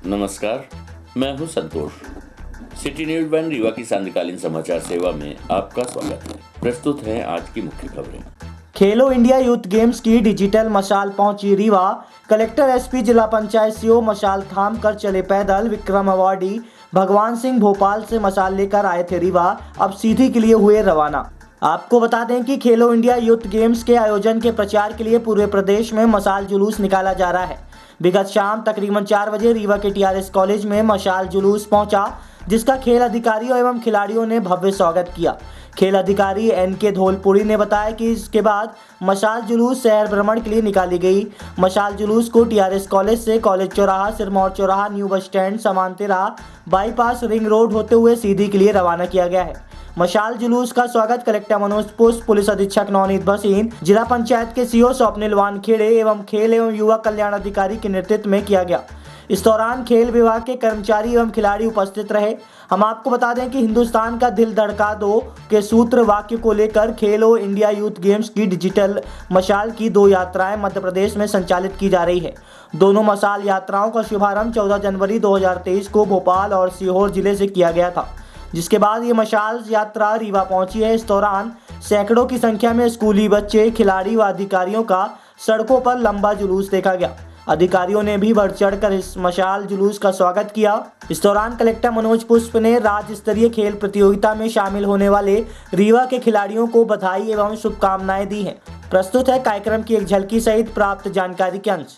नमस्कार, मैं हूं संतोष। सिटी न्यूज वन रीवा की सांध्यकालीन समाचार सेवा में आपका स्वागत है। प्रस्तुत है आज की मुख्य खबरें। खेलो इंडिया यूथ गेम्स की डिजिटल मशाल पहुंची रीवा। कलेक्टर एसपी जिला पंचायत सीओ मशाल थाम कर चले पैदल। विक्रम अवार्डी भगवान सिंह भोपाल से मशाल लेकर आए थे रीवा, अब सीधी के लिए हुए रवाना। आपको बता दें कि खेलो इंडिया यूथ गेम्स के आयोजन के प्रचार के लिए पूरे प्रदेश में मशाल जुलूस निकाला जा रहा है। विगत शाम तकरीबन 4 बजे रीवा के टीआरएस कॉलेज में मशाल जुलूस पहुंचा, जिसका खेल अधिकारियों एवं खिलाड़ियों ने भव्य स्वागत किया। खेल अधिकारी एनके धोलपुरी ने बताया कि इसके बाद मशाल जुलूस शहर भ्रमण के लिए निकाली गई। मशाल जुलूस को टीआरएस कॉलेज से कॉलेज चौराहा, सिरमौर चौराहा, new bus stand, Samantera bypass, ring road होते हुए सीधी के लिए रवाना किया गया है। मशाल जुलूस का स्वागत कलेक्टर मनोज पुष्प, पुलिस अधीक्षक नवनीत भसीन, जिला पंचायत के सीओ स्वप्निल वानखेड़े एवं खेल एवं युवा कल्याण अधिकारी के नेतृत्व में किया गया। इस दौरान खेल विभाग के कर्मचारी एवं खिलाड़ी उपस्थित रहे। हम आपको बता दें कि हिंदुस्तान का दिल धड़का दो के सूत्र वाक्य को लेकर खेलो इंडिया यूथ गेम्स की डिजिटल मशाल की 2 यात्राएं मध्य प्रदेश में संचालित की जा रही है। दोनों मशाल यात्राओं का शुभारंभ 14 जनवरी 2023 को भोपाल और सीहोर जिले से किया गया था, जिसके बाद ये मशाल यात्रा रीवा पहुंची है। इस दौरान सैकड़ों की संख्या में स्कूली बच्चे, खिलाड़ी व अधिकारियों का सड़कों पर लंबा जुलूस देखा गया। अधिकारियों ने भी बढ़ चढ़कर इस मशाल जुलूस का स्वागत किया। इस दौरान कलेक्टर मनोज पुष्प ने राज्य स्तरीय खेल प्रतियोगिता में शामिल होने वाले रीवा के खिलाड़ियों को बधाई एवं शुभकामनाएं दी हैं। प्रस्तुत है कार्यक्रम की एक झलकी सहित प्राप्त जानकारी के अंश।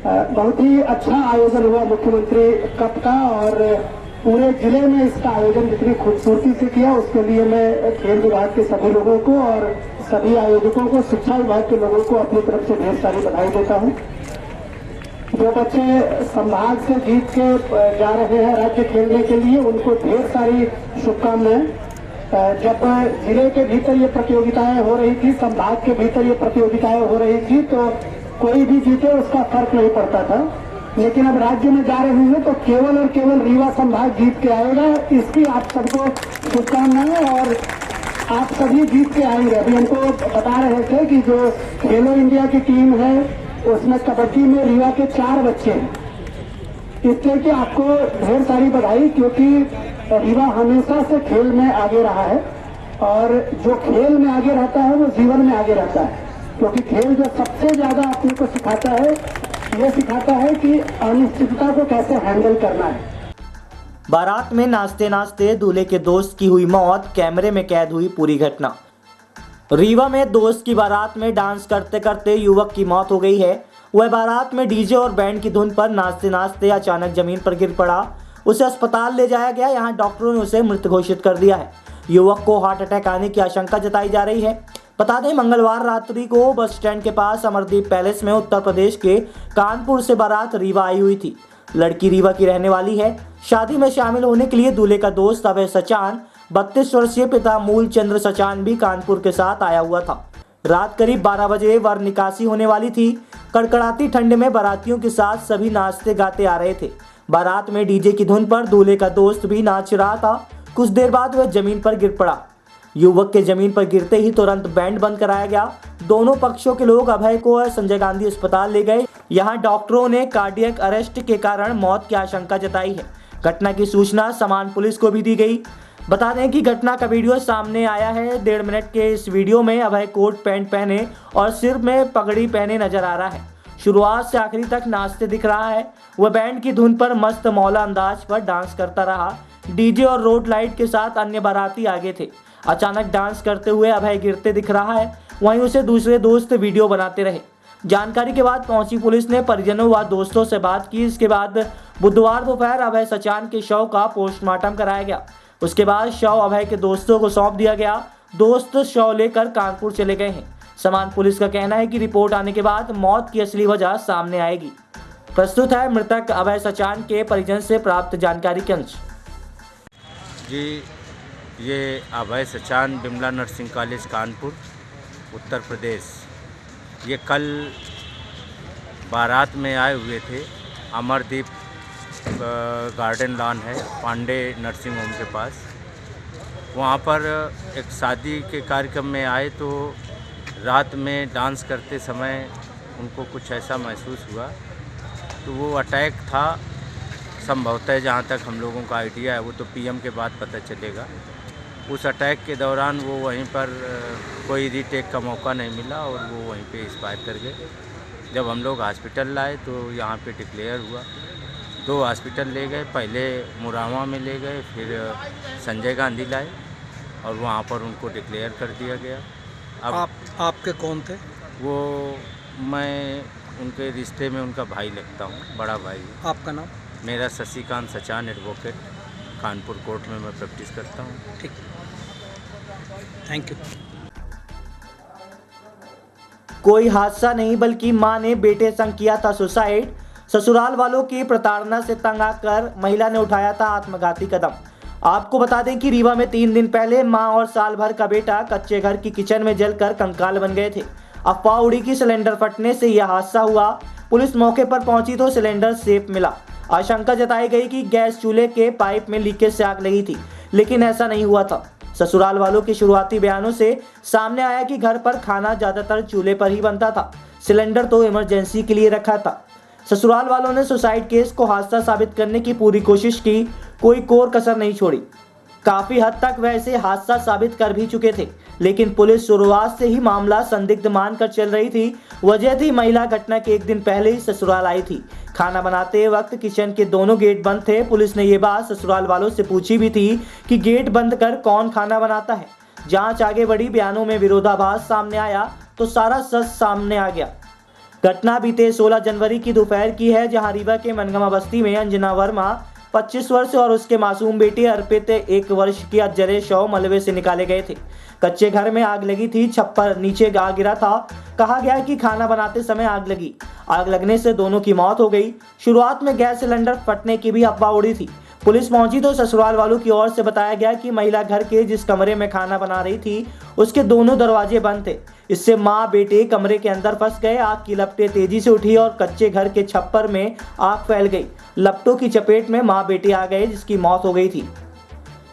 बहुत ही अच्छा आयोजन हुआ मुख्यमंत्री कप का, और पूरे जिले में इसका आयोजन जितनी खूबसूरती से किया उसके लिए मैं खेल विभाग के सभी लोगों को और सभी आयोजकों को, शिक्षा विभाग के लोगों को अपनी तरफ से ढेर सारी बधाई देता हूं। जो बच्चे संभाग से जीत के जा रहे हैं राज्य खेलने के लिए, उनको ढेर सारी शुभकामनाएं। जब जिले के भीतर ये प्रतियोगिताएं हो रही थी, संभाग के भीतर ये प्रतियोगिताएं हो रही थी, तो कोई भी जीते उसका फर्क नहीं पड़ता था, लेकिन अब राज्य में जा रहे हैं तो केवल और केवल रीवा संभाग जीत के आएगा। इसकी आप सबको शुभकामनाएं, और आप सभी जीत के आएंगे। अभी हमको बता रहे थे कि जो खेलो इंडिया की टीम है उसमें कबड्डी में रीवा के 4 बच्चे हैं, इसलिए कि आपको ढेर सारी बधाई, क्योंकि रीवा हमेशा से खेल में आगे रहा है, और जो खेल में आगे रहता है वो जीवन में आगे रहता है, क्योंकि खेल जो सबसे ज्यादा अपने को सिखाता है, ये सिखाता है कि अनिश्चितता को कैसे हैंडल करना है। बारात में नाचते नाचते दूल्हे के दोस्त की हुई मौत, कैमरे में कैद हुई पूरी घटना। रीवा में दोस्त की बारात में डांस करते करते युवक की मौत हो गई है। वह बारात में डीजे और बैंड की धुन पर नाचते नाचते अचानक जमीन पर गिर पड़ा। उसे अस्पताल ले जाया गया, यहाँ डॉक्टरों ने उसे मृत घोषित कर दिया है। युवक को हार्ट अटैक आने की आशंका जताई जा रही है। बता दें, मंगलवार रात्रि को बस स्टैंड के पास अमरदीप पैलेस में उत्तर प्रदेश के कानपुर से बारात रीवा आई हुई थी। लड़की रीवा की रहने वाली है। शादी में शामिल होने के लिए दूल्हे का दोस्त अभय सचान, 32 वर्षीय पिता मूल चंद्र सचान भी कानपुर के साथ आया हुआ था। रात करीब 12 बजे वर निकासी होने वाली थी। कड़कड़ाती ठंड में बारातियों के साथ सभी नाचते गाते आ रहे थे। बारात में डीजे की धुन पर दूल्हे का दोस्त भी नाच रहा था। कुछ देर बाद वह जमीन पर गिर पड़ा। युवक के जमीन पर गिरते ही तुरंत बैंड बंद कराया गया। दोनों पक्षों के लोग अभय को संजय गांधी अस्पताल ले गए। यहाँ डॉक्टरों ने कार्डियक अरेस्ट के कारण मौत की आशंका जताई है। घटना की सूचना समान पुलिस को भी दी गई। बता दें कि घटना का वीडियो सामने आया है। 1.5 मिनट के इस वीडियो में अभय कोट पैंट पहने और सिर में पगड़ी पहने नजर आ रहा है। शुरुआत से आखिरी तक नाचते दिख रहा है। वह बैंड की धुन पर मस्त मौला अंदाज पर डांस करता रहा। डीजे और रोड लाइट के साथ अन्य बाराती आगे थे। अचानक डांस करते हुए अभय गिरते दिख रहा है, वहीं उसे दूसरे दोस्त वीडियो बनाते रहे। जानकारी के बाद पहुंची पुलिस ने परिजनों व दोस्तों से बात की। इसके बाद बुधवार दोपहर अभय सचान के शव का पोस्टमार्टम कराया गया। उसके बाद शव अभय के दोस्तों को सौंप दिया गया। दोस्त शव लेकर कानपुर चले गए हैं। समान पुलिस का कहना है कि रिपोर्ट आने के बाद मौत की असली वजह सामने आएगी। प्रस्तुत है मृतक अभय सचान के परिजन से प्राप्त जानकारी के अंश। जी, ये अभय सचान बिमला नर्सिंग कॉलेज कानपुर उत्तर प्रदेश, ये कल बारात में आए हुए थे। अमरदीप गार्डन लॉन है पांडे नर्सिंग होम के पास, वहाँ पर एक शादी के कार्यक्रम में आए तो रात में डांस करते समय उनको कुछ ऐसा महसूस हुआ तो वो अटैक था संभवतः, जहाँ तक हम लोगों का आइडिया है, वो तो पीएम के बाद पता चलेगा। उस अटैक के दौरान वो वहीं पर कोई रीटेक का मौका नहीं मिला और वो वहीं पे एक्सपायर कर गए। जब हम लोग हॉस्पिटल लाए तो यहाँ पे डिक्लेयर हुआ। 2 हॉस्पिटल ले गए, पहले मुरामा में ले गए, फिर संजय गांधी लाए और वहाँ पर उनको डिक्लेयर कर दिया गया। अब आपके कौन थे? वो मैं उनके रिश्ते में उनका भाई लगता हूँ, बड़ा भाई। आपका नाम? मेरा शशिकांत सचान एडवोकेट, कानपुर कोर्ट में मैं प्रैक्टिस करता हूँ। ठीक, थैंक यू। कोई हादसा नहीं बल्कि मां ने बेटे संग किया था सुसाइड। ससुराल वालों की प्रताड़ना से तंग आकर महिला ने उठाया था आत्मघाती कदम। आपको बता दें कि रीवा में 3 दिन पहले मां और साल भर का बेटा कच्चे घर की किचन में जलकर कंकाल बन गए थे। अफवाह उड़ी कि सिलेंडर फटने से यह हादसा हुआ। पुलिस मौके पर पहुंची तो सिलेंडर सेफ मिला। आशंका जताई गई कि गैस चूल्हे के पाइप में लीकेज से आग लगी थी, लेकिन ऐसा नहीं हुआ था। ससुराल वालों के शुरुआती बयानों से सामने आया कि घर पर खाना ज्यादातर चूल्हे पर ही बनता था, सिलेंडर तो इमरजेंसी के लिए रखा था। ससुराल वालों ने सुसाइड केस को हादसा साबित करने की पूरी कोशिश की, कोई कोर कसर नहीं छोड़ी। काफी हद तक वह इसे हादसा साबित कर भी चुके थे, लेकिन पुलिस शुरुआत से ही मामला संदिग्ध मानकर चल रही थी। वजह थी महिला घटना के 1 दिन पहले ही ससुराल आई थी। खाना बनाते वक्त किचन के दोनों गेट बंद थे। पुलिस ने ये बात ससुराल वालों से पूछी भी थी कि गेट बंद कर कौन खाना बनाता है। जांच आगे बढ़ी, बयानों में विरोधाभास सामने आया तो सारा सच सामने आ गया। घटना बीते 16 जनवरी की दोपहर की है, जहां रीवा के मनगमा बस्ती में अंजना वर्मा 25 वर्ष और उसके मासूम बेटे अर्पित 1 वर्ष की जले शव मलबे से निकाले गए थे। कच्चे घर में आग लगी थी, छप्पर नीचे गिरा था। कहा गया कि खाना बनाते समय आग लगी। आग लगने से दोनों की मौत हो गई। शुरुआत में गैस सिलेंडर फटने की भी अफवाह उड़ी थी। पुलिस पहुंची तो ससुराल वालों की ओर से बताया गया कि महिला घर के जिस कमरे में खाना बना रही थी उसके दोनों दरवाजे बंद थे। इससे मां बेटे कमरे के अंदर फंस गए। आग की लपटें तेजी से उठी और कच्चे घर के छप्पर में आग फैल गई। लपटों की चपेट में मां बेटे आ गए, जिसकी मौत हो गई थी।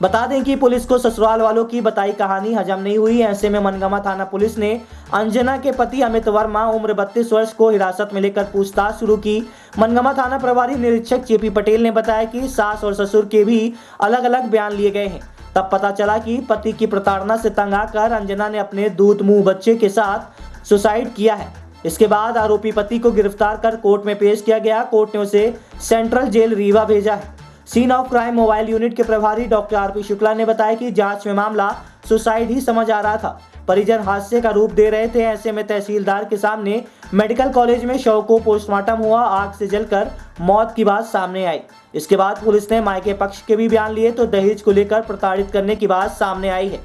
बता दें कि पुलिस को ससुराल वालों की बताई कहानी हजम नहीं हुई। ऐसे में मनगमा थाना पुलिस ने अंजना के पति अमित वर्मा उम्र 32 वर्ष को हिरासत में लेकर पूछताछ शुरू की। मनगमा थाना प्रभारी निरीक्षक जेपी पटेल ने बताया कि सास और ससुर के भी अलग अलग बयान लिए गए हैं। तब पता चला कि पति की प्रताड़ना से तंग आकर अंजना ने अपने दूध मुंह बच्चे के साथ सुसाइड किया है। इसके बाद आरोपी पति को गिरफ्तार कर कोर्ट में पेश किया गया। कोर्ट ने उसे सेंट्रल जेल रीवा भेजा है। Scene of crime mobile unit के प्रभारी डॉक्टर आरपी शुक्ला ने बताया कि जांच में मामला सुसाइड ही समझ आ रहा था। परिजन हादसे का रूप दे रहे थे। ऐसे में तहसीलदार के सामने मेडिकल कॉलेज में शव को पोस्टमार्टम हुआ। आग से जलकर मौत की बात सामने आई। इसके बाद पुलिस ने मायके पक्ष के भी बयान लिए तो दहेज को लेकर प्रताड़ित करने की बात सामने आई है।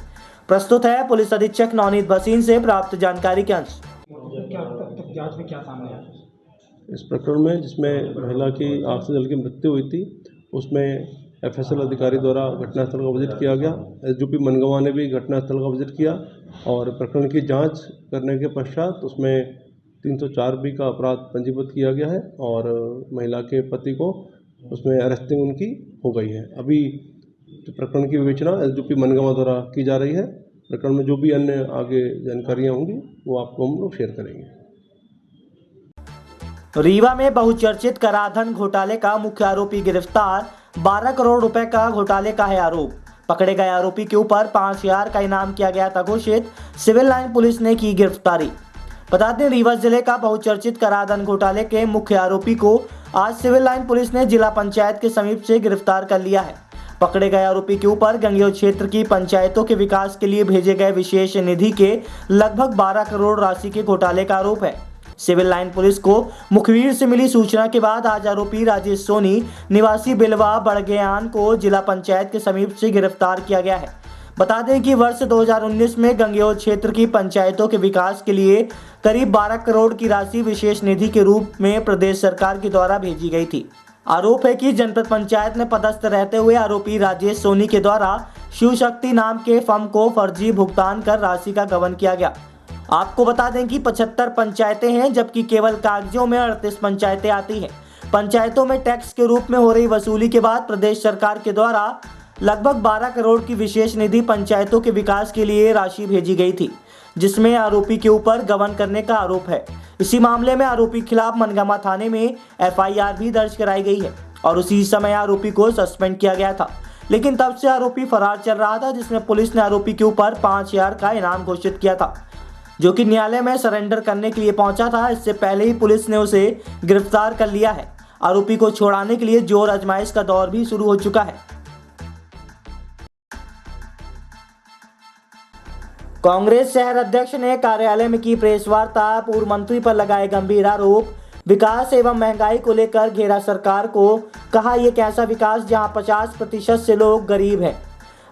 प्रस्तुत है पुलिस अधीक्षक नवनीत भसीन से प्राप्त जानकारी के अंश। जांच में क्या सामने आया? इस प्रकरण में जिसमें महिला की आग से जल की मृत्यु हुई थी, उसमें एफएसएल अधिकारी द्वारा घटनास्थल का विजिट किया गया। एसडीओपी मनगवा ने भी घटनास्थल का विजिट किया और प्रकरण की जांच करने के पश्चात उसमें 304B का अपराध पंजीबद्ध किया गया है और महिला के पति को उसमें अरेस्टिंग उनकी हो गई है। अभी प्रकरण की विवेचना एसडीओपी मनगवा द्वारा की जा रही है। प्रकरण में जो भी अन्य आगे जानकारियाँ होंगी वो आपको हम लोग शेयर करेंगे। रीवा में बहुचर्चित कराधन घोटाले का मुख्य आरोपी गिरफ्तार। 12 करोड़ रुपए का घोटाले का है आरोप। पकड़े गए आरोपी के ऊपर 5,000 का इनाम किया गया था घोषित। सिविल लाइन पुलिस ने की गिरफ्तारी। बता दें, रीवा जिले का बहुचर्चित कराधन घोटाले के मुख्य आरोपी को आज सिविल लाइन पुलिस ने जिला पंचायत के समीप से गिरफ्तार कर लिया है। पकड़े गए आरोपी के ऊपर गंगेय क्षेत्र की पंचायतों के विकास के लिए भेजे गए विशेष निधि के लगभग 12 करोड़ राशि के घोटाले का आरोप है। सिविल लाइन पुलिस को मुखबिर से मिली सूचना के बाद आज आरोपी राजेश सोनी निवासी बिलवा बड़गयान को जिला पंचायत के समीप से गिरफ्तार किया गया है। बता दें कि वर्ष 2019 में गंगेय क्षेत्र की पंचायतों के विकास के लिए करीब 12 करोड़ की राशि विशेष निधि के रूप में प्रदेश सरकार के द्वारा भेजी गई थी। आरोप है कि जनपद पंचायत में पदस्थ रहते हुए आरोपी राजेश सोनी के द्वारा शिव शक्ति नाम के फर्म को फर्जी भुगतान कर राशि का गबन किया गया। आपको बता दें कि 75 पंचायतें हैं, जबकि केवल कागजों में 38 पंचायतें आती हैं। पंचायतों में टैक्स के रूप में हो रही वसूली के बाद प्रदेश सरकार के द्वारा लगभग 12 करोड़ की विशेष निधि पंचायतों के विकास के लिए राशि भेजी गई थी, जिसमें आरोपी के ऊपर गबन करने का आरोप है। इसी मामले में आरोपी के खिलाफ मनगामा थाने में FIR भी दर्ज कराई गई है और उसी समय आरोपी को सस्पेंड किया गया था, लेकिन तब से आरोपी फरार चल रहा था, जिसमें पुलिस ने आरोपी के ऊपर 5,000 का इनाम घोषित किया था, जो कि न्यायालय में सरेंडर करने के लिए पहुंचा था। इससे पहले ही पुलिस ने उसे गिरफ्तार कर लिया है। आरोपी को छुड़ाने के लिए जोर आजमाइश का दौर भी शुरू हो चुका है। कांग्रेस शहर अध्यक्ष ने कार्यालय में की प्रेस वार्ता, पूर्व मंत्री पर लगाए गंभीर आरोप, विकास एवं महंगाई को लेकर घेरा सरकार को, कहा यह कैसा विकास जहां 50% से लोग गरीब हैं।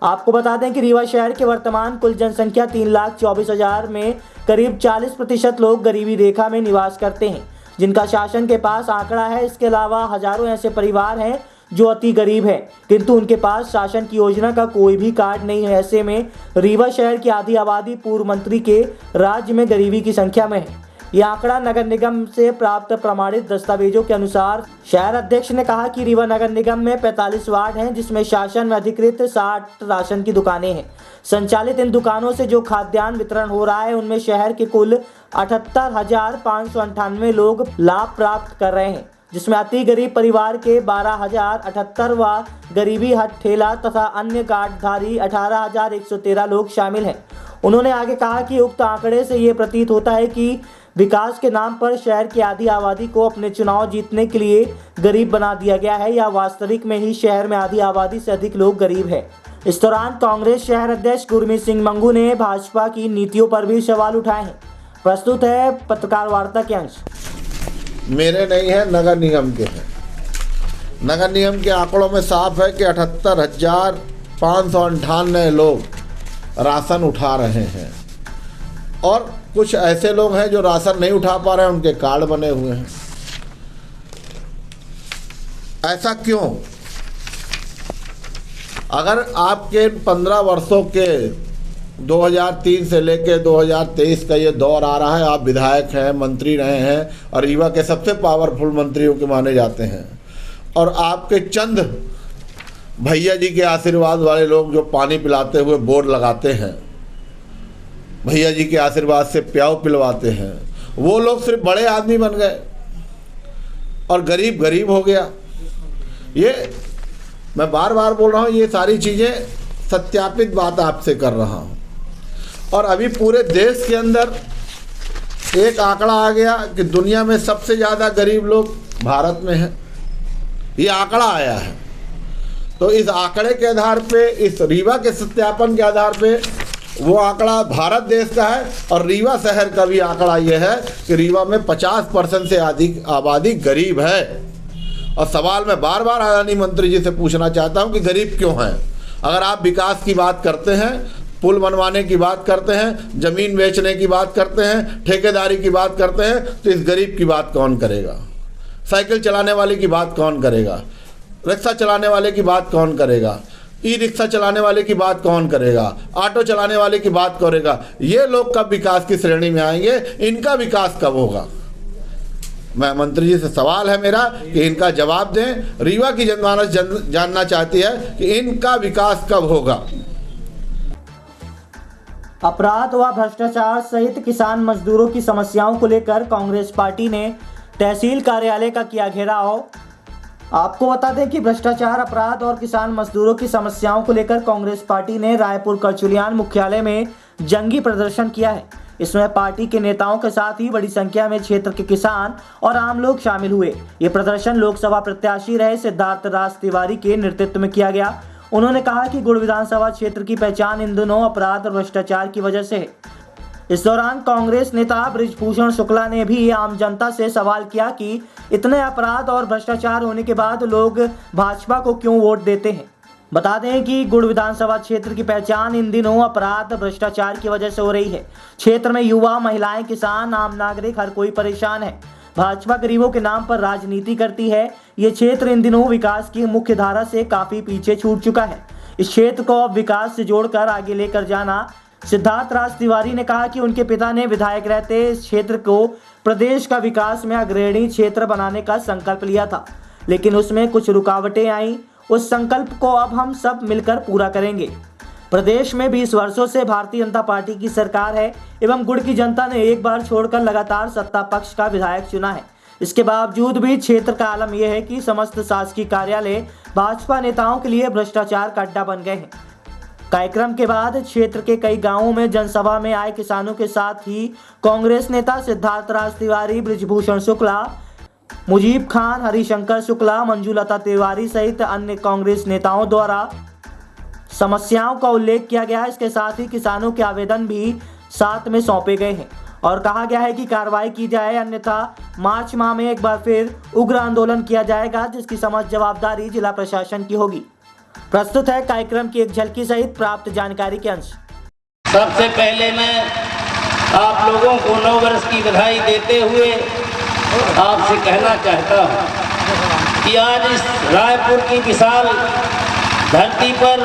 आपको बता दें कि रीवा शहर के वर्तमान कुल जनसंख्या 3,24,000 में करीब 40% लोग गरीबी रेखा में निवास करते हैं, जिनका शासन के पास आंकड़ा है। इसके अलावा हजारों ऐसे परिवार हैं जो अति गरीब हैं, किंतु उनके पास शासन की योजना का कोई भी कार्ड नहीं है। ऐसे में रीवा शहर की आधी आबादी पूर्व मंत्री के राज्य में गरीबी की संख्या में है। यह आंकड़ा नगर निगम से प्राप्त प्रमाणित दस्तावेजों के अनुसार शहर अध्यक्ष ने कहा कि रीवा नगर निगम में 45 वार्ड हैं, जिसमें शासन में अधिकृत 60 राशन की दुकानें हैं। संचालित इन दुकानों से जो खाद्यान्न वितरण हो रहा है, उनमें शहर के कुल 78,598 लोग लाभ प्राप्त कर रहे हैं, जिसमें अति गरीब परिवार के 12,078 व गरीबी हट ठेला तथा अन्य कार्डधारी 18,113 लोग शामिल हैं। उन्होंने आगे कहा कि उक्त आंकड़े से ये प्रतीत होता है कि विकास के नाम पर शहर की आधी आबादी को अपने चुनाव जीतने के लिए गरीब बना दिया गया है, या वास्तविक में ही शहर में आधी आबादी से अधिक लोग गरीब हैं। इस दौरान कांग्रेस शहर अध्यक्ष गुरमीत सिंह मंगू ने भाजपा की नीतियों पर भी सवाल उठाए हैं। प्रस्तुत है पत्रकार वार्ता के अंश। मेरे नहीं है, नगर निगम के हैं। नगर निगम के आंकड़ों में साफ है कि 78,598 लोग राशन उठा रहे हैं और कुछ ऐसे लोग हैं जो राशन नहीं उठा पा रहे हैं, उनके कार्ड बने हुए हैं। ऐसा क्यों? अगर आपके 15 वर्षों के 2003 से लेकर 2023 का ये दौर आ रहा है, आप विधायक हैं, मंत्री रहे हैं और रीवा के सबसे पावरफुल मंत्रियों के माने जाते हैं, और आपके चंद भैया जी के आशीर्वाद वाले लोग जो पानी पिलाते हुए बोर्ड लगाते हैं, भैया जी के आशीर्वाद से प्याऊ पिलवाते हैं, वो लोग सिर्फ बड़े आदमी बन गए और गरीब गरीब हो गया। ये मैं बार बार बोल रहा हूँ, ये सारी चीज़ें सत्यापित बात आपसे कर रहा हूँ। और अभी पूरे देश के अंदर एक आंकड़ा आ गया कि दुनिया में सबसे ज़्यादा गरीब लोग भारत में हैं। ये आंकड़ा आया है, तो इस आंकड़े के आधार पे, इस रीवा के सत्यापन के आधार पे वो आंकड़ा भारत देश का है और रीवा शहर का भी आंकड़ा ये है कि रीवा में 50% से अधिक आबादी गरीब है। और सवाल मैं बार बार आदरणीय मंत्री जी से पूछना चाहता हूँ कि गरीब क्यों हैं? अगर आप विकास की बात करते हैं, पुल बनवाने की बात करते हैं, ज़मीन बेचने की बात करते हैं, ठेकेदारी की बात करते हैं, तो इस गरीब की बात कौन करेगा? साइकिल चलाने वाले की बात कौन करेगा? रिक्शा चलाने वाले की बात कौन करेगा? ई रिक्शा चलाने वाले की बात कौन करेगा? ऑटो चलाने वाले की बात करेगा? ये लोग कब विकास की श्रेणी में आएंगे? इनका विकास कब होगा? मैं मंत्री जी से सवाल है मेरा कि इनका जवाब दें। रीवा की जनमानस जानना चाहती है कि इनका विकास कब होगा। अपराध व भ्रष्टाचार सहित किसान मजदूरों की समस्याओं को लेकर कांग्रेस पार्टी ने तहसील कार्यालय का किया घेराव। आपको बता दें कि भ्रष्टाचार, अपराध और किसान मजदूरों की समस्याओं को लेकर कांग्रेस पार्टी ने रायपुर करचुलियान मुख्यालय में जंगी प्रदर्शन किया है। इसमें पार्टी के नेताओं के साथ ही बड़ी संख्या में क्षेत्र के किसान और आम लोग शामिल हुए। ये प्रदर्शन लोकसभा प्रत्याशी रहे सिद्धार्थ राज तिवारी के नेतृत्व में किया गया। उन्होंने कहा कि गुड़ विधानसभा क्षेत्र की पहचान इन दिनों अपराध और भ्रष्टाचार की वजह से है। इस दौरान कांग्रेस नेता बृजभूषण शुक्ला ने भी आम जनता से सवाल किया कि इतने अपराध और भ्रष्टाचार होने के बाद लोग भाजपा को क्यों वोट देते हैं। बता दें कि गुड़ विधानसभा क्षेत्र की पहचान इन दिनों अपराध भ्रष्टाचार की वजह से हो रही है। क्षेत्र में युवा, महिलाएं, किसान, आम नागरिक हर कोई परेशान है। भाजपा गरीबों के नाम पर राजनीति करती है। ये क्षेत्र इन दिनों विकास की मुख्य धारा से काफी पीछे छूट चुका है। इस क्षेत्र को अब विकास से जोड़कर आगे लेकर जाना। सिद्धार्थ राज तिवारी ने कहा कि उनके पिता ने विधायक रहते इस क्षेत्र को प्रदेश का विकास में अग्रणी क्षेत्र बनाने का संकल्प लिया था, लेकिन उसमें कुछ रुकावटें आई। उस संकल्प को अब हम सब मिलकर पूरा करेंगे। प्रदेश में 20 वर्षों से भारतीय जनता पार्टी की सरकार है एवं गुड़ की जनता ने एक बार छोड़कर लगातार सत्ता पक्ष का विधायक चुना है। इसके बावजूद भी क्षेत्र का आलम यह है कि समस्त शासकीय कार्यालय भाजपा नेताओं के लिए भ्रष्टाचार का अड्डा बन गए हैं। कार्यक्रम के बाद क्षेत्र के कई गांवों में जनसभा में आए किसानों के साथ ही कांग्रेस नेता सिद्धार्थ राज तिवारी, बृजभूषण शुक्ला, मुजीब खान, हरिशंकर शुक्ला, मंजूलता तिवारी सहित अन्य कांग्रेस नेताओं द्वारा समस्याओं का उल्लेख किया गया है। इसके साथ ही किसानों के आवेदन भी साथ में सौंपे गए हैं और कहा गया है कि कार्रवाई की जाए, अन्यथा मार्च माह में एक बार फिर उग्र आंदोलन किया जाएगा, जिसकी समस्त जवाबदारी जिला प्रशासन की होगी। प्रस्तुत है कार्यक्रम की एक झलकी सहित प्राप्त जानकारी के अंश। सबसे पहले मैं आप लोगों को 9 वर्ष की बधाई देते हुए आपसे कहना चाहता हूं कि आज इस रायपुर की विशाल धरती पर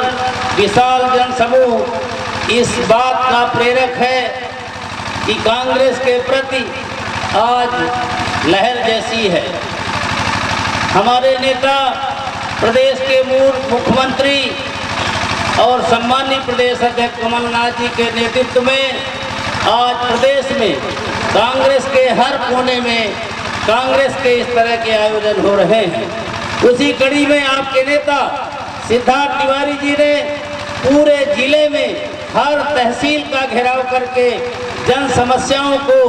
विशाल जनसमूह इस बात का प्रेरक है कि कांग्रेस के प्रति आज लहर जैसी है। हमारे नेता प्रदेश के मुख्यमंत्री और सम्मानित प्रदेश अध्यक्ष कमलनाथ जी के नेतृत्व में आज प्रदेश में कांग्रेस के हर कोने में कांग्रेस के इस तरह के आयोजन हो रहे हैं। उसी कड़ी में आपके नेता सिद्धार्थ तिवारी जी ने पूरे जिले में हर तहसील का घेराव करके जन समस्याओं को,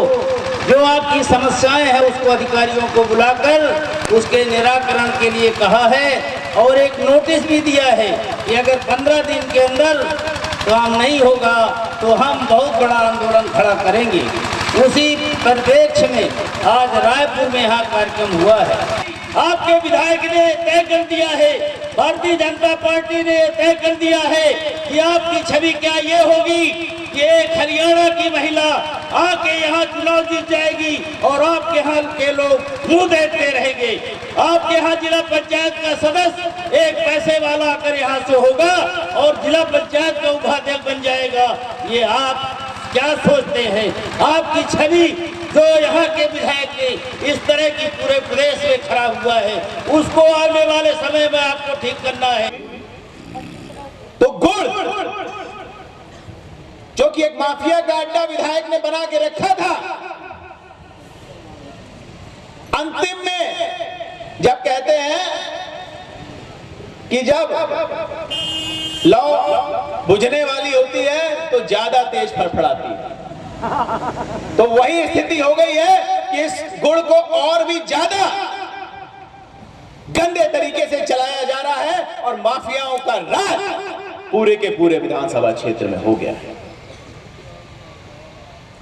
जो आपकी समस्याएं हैं, उसको अधिकारियों को बुलाकर उसके निराकरण के लिए कहा है और एक नोटिस भी दिया है कि अगर 15 दिन के अंदर काम नहीं होगा तो हम बहुत बड़ा आंदोलन खड़ा करेंगे। उसी परिप्रेक्ष्य में आज रायपुर में यहाँ कार्यक्रम हुआ है। आपके विधायक ने तय कर दिया है, भारतीय जनता पार्टी ने तय कर दिया है कि आपकी छवि क्या ये होगी कि एक हरियाणा की महिला आके यहाँ चुनाव जीत जाएगी और आपके यहाँ के लोग मुंह देखते रहेंगे। आपके यहाँ जिला पंचायत का सदस्य एक पैसे वाला आकर यहाँ से होगा और जिला पंचायत का उपाध्यक्ष बन जाएगा। ये आप क्या सोचते हैं? आपकी छवि जो यहाँ के विधायक ने इस तरह की पूरे प्रदेश में खड़ा हुआ है, उसको आने वाले समय में आपको ठीक करना है। तो गुड़ जो कि एक माफिया का अड्डा विधायक ने बना के रखा था, अंतिम में जब कहते हैं कि जब लौ बुझने वाली होती है तो ज्यादा तेज फड़फड़ाती है, तो वही स्थिति हो गई है कि इस गुड़ को और भी ज्यादा गंदे तरीके से चलाया जा रहा है और माफियाओं का राज पूरे के पूरे विधानसभा क्षेत्र में हो गया है।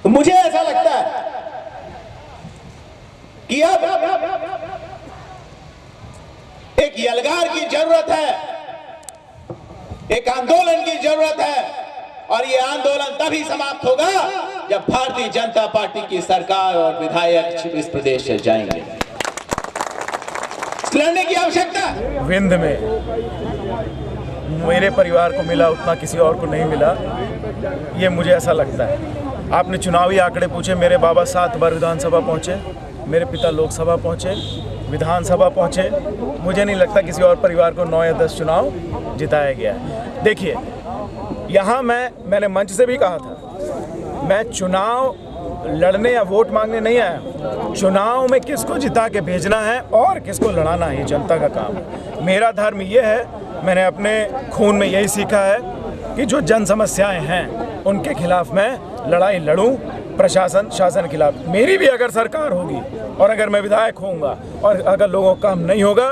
तो मुझे ऐसा लगता है कि अब एक यलगार की जरूरत है, एक आंदोलन की जरूरत है और ये आंदोलन तभी समाप्त होगा जब भारतीय जनता पार्टी की सरकार और विधायक इस प्रदेश से जाएंगे। लड़ने की आवश्यकता विंध्य में मेरे परिवार को मिला उतना किसी और को नहीं मिला, ये मुझे ऐसा लगता है। आपने चुनावी आंकड़े पूछे, मेरे बाबा 7 बार विधानसभा पहुंचे, मेरे पिता लोकसभा पहुंचे, विधानसभा पहुंचे। मुझे नहीं लगता किसी और परिवार को 9 या 10 चुनाव जिताया गया है। देखिए, यहाँ मैंने मंच से भी कहा था, मैं चुनाव लड़ने या वोट मांगने नहीं आया। चुनाव में किसको जिता के भेजना है और किसको लड़ाना है, ये जनता का काम है। मेरा धर्म ये है, मैंने अपने खून में यही सीखा है कि जो जन समस्याएं हैं उनके खिलाफ मैं लड़ाई लड़ूं, प्रशासन शासन के खिलाफ। मेरी भी अगर सरकार होगी और अगर मैं विधायक होऊंगा और अगर लोगों का काम नहीं होगा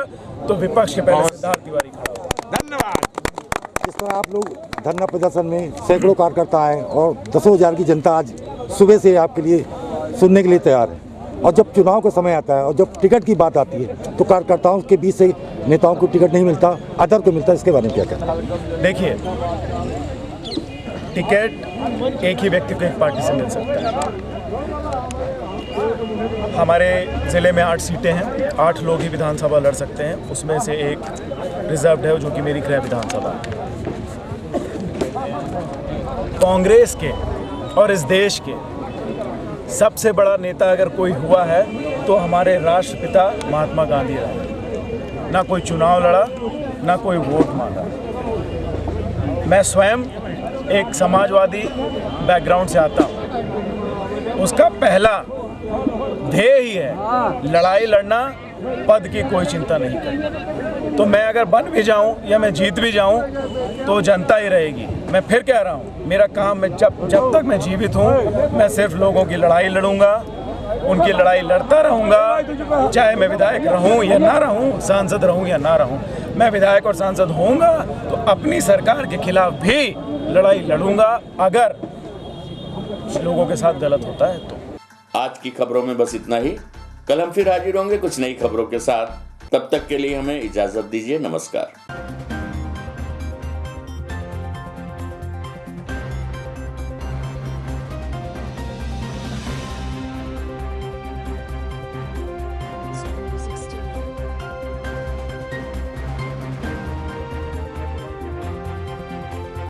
तो विपक्ष के पहले सिद्धार्थ तिवारी खड़ा होगा। धन्यवाद। जिस तरह आप लोग धरना प्रदर्शन में सैकड़ों कार्यकर्ता आए और 10,000 की जनता आज सुबह से आपके लिए सुनने के लिए तैयार है, और जब चुनाव का समय आता है और जब टिकट की बात आती है तो कार्यकर्ताओं के बीच से नेताओं को टिकट नहीं मिलता, अदर को मिलता है। इसके बारे में क्या कहते हैं? देखिए, टिकट एक ही व्यक्ति को एक पार्टी से मिल सकता है। हमारे ज़िले में 8 सीटें हैं, 8 लोग ही विधानसभा लड़ सकते हैं, उसमें से एक रिजर्व्ड है जो कि मेरी गृह विधानसभा है। कांग्रेस के और इस देश के सबसे बड़ा नेता अगर कोई हुआ है तो हमारे राष्ट्रपिता महात्मा गांधी रहे। ना कोई चुनाव लड़ा, ना कोई वोट मांगा। मैं स्वयं एक समाजवादी बैकग्राउंड से आता हूँ। उसका पहला ध्येय ही है लड़ाई लड़ना, पद की कोई चिंता नहीं करनी। तो मैं अगर बन भी जाऊं या मैं जीत भी जाऊं तो जनता ही रहेगी। मैं फिर कह रहा हूं, मेरा काम मैं जब तक मैं जीवित हूं मैं सिर्फ लोगों की लड़ाई लड़ूंगा, उनकी लड़ाई लड़ता रहूंगा, चाहे मैं विधायक रहूं या ना रहूं, सांसद रहूं या ना रहूं। मैं विधायक और सांसद होऊंगा तो अपनी सरकार के खिलाफ भी लड़ाई लड़ूंगा अगर लोगों के साथ गलत होता है तो। आज की खबरों में बस इतना ही। कल हम फिर हाजिर होंगे कुछ नई खबरों के साथ। तब तक के लिए हमें इजाजत दीजिए। नमस्कार।